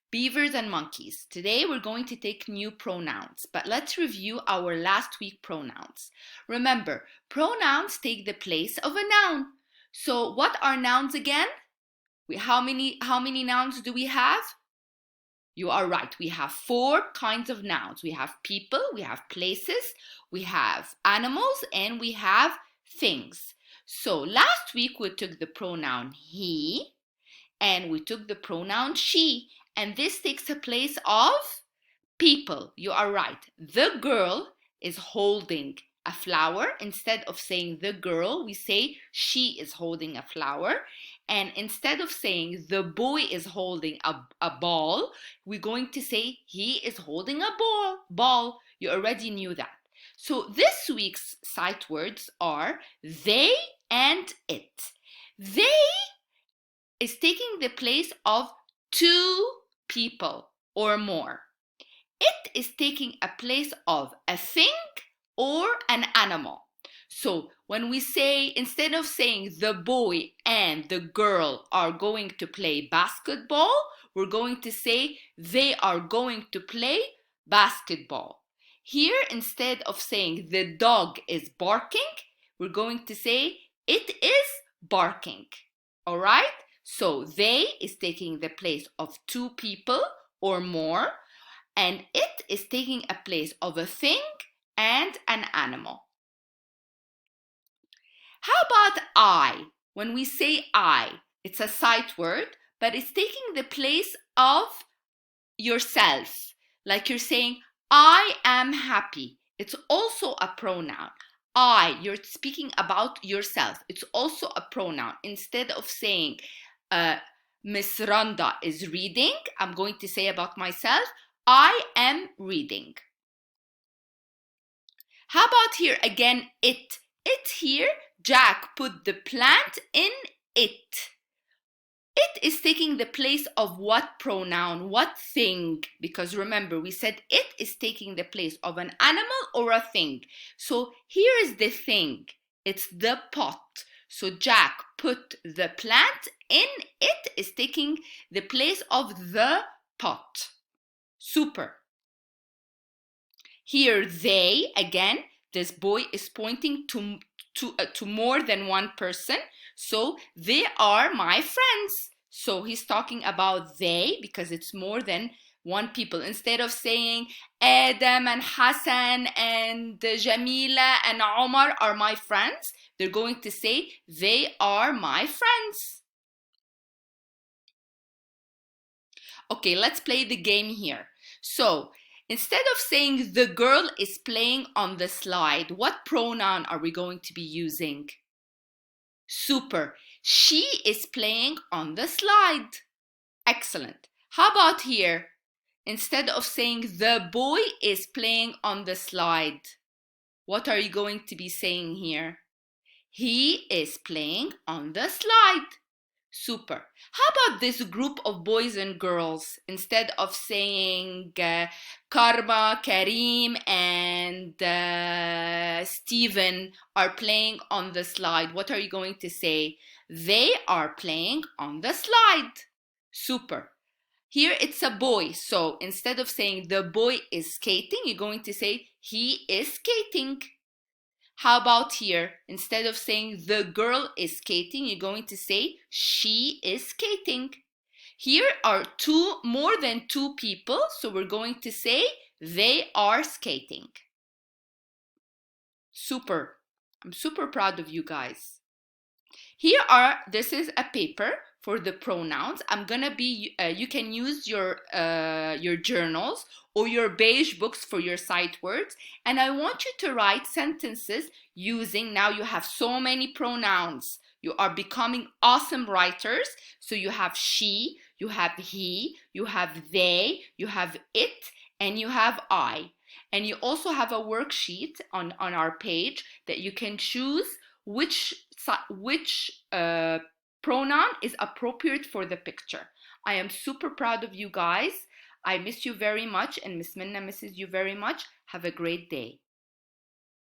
Beavers and monkeys. Today we're going to take new pronouns, but let's review our last week pronouns. Remember, pronouns take the place of a noun. So what are nouns again? How many nouns do we have? You are right. We have 4 kinds of nouns. We have people, we have places, we have animals, and we have things. So last week we took the pronoun he, and we took the pronoun she, and this takes a place of people. You are right. The girl is holding a flower. Instead of saying the girl, we say she is holding a flower. And instead of saying the boy is holding a ball, we're going to say he is holding a ball. You already knew that. So this week's sight words are they and it. They is taking the place of 2 people or more. It is taking a place of a thing or an animal. So when we say, instead of saying the boy and the girl are going to play basketball, we're going to say they are going to play basketball. Here, instead of saying the dog is barking, we're going to say it is barking. All right? So they is taking the place of 2 people or more, and it is taking a place of a thing and an animal. How about I? When we say I, it's a sight word, but it's taking the place of yourself. Like you're saying, I am happy. It's also a pronoun. You're speaking about yourself. It's also a pronoun. Instead of saying, Miss Randa is reading, I'm going to say about myself, I am reading. How about here again, it? It here, Jack put the plant in it. It is taking the place of what pronoun, what thing? Because remember, we said it is taking the place of an animal or a thing. So here is the thing. It's the pot. So Jack put the plant in it is taking the place of the pot. Super. Here they, again, this boy is pointing to more than one person. So they are my friends. So he's talking about they because it's more than one people. Instead of saying Adam and Hassan and Jamila and Omar are my friends, they're going to say they are my friends. Okay, let's play the game here. So instead of saying the girl is playing on the slide, what pronoun are we going to be using? Super. She is playing on the slide. Excellent. How about here? Instead of saying the boy is playing on the slide, what are you going to be saying here? He is playing on the slide. Super. How about this group of boys and girls? Instead of saying Karma, Karim, and Steven are playing on the slide, what are you going to say? They are playing on the slide. Super. Here it's a boy, so instead of saying the boy is skating, you're going to say he is skating. How about here? Instead of saying the girl is skating, you're going to say she is skating. Here are more than 2 people, so we're going to say they are skating. Super. I'm super proud of you guys. This is a paper for the pronouns. You can use your journals or your beige books for your sight words. And I want you to write sentences using, now you have so many pronouns. You are becoming awesome writers. So you have she, you have he, you have they, you have it, and you have I. And you also have a worksheet on our page that you can choose which pronoun is appropriate for the picture. I am super proud of you guys. I miss you very much, and Miss Minna misses you very much. Have a great day.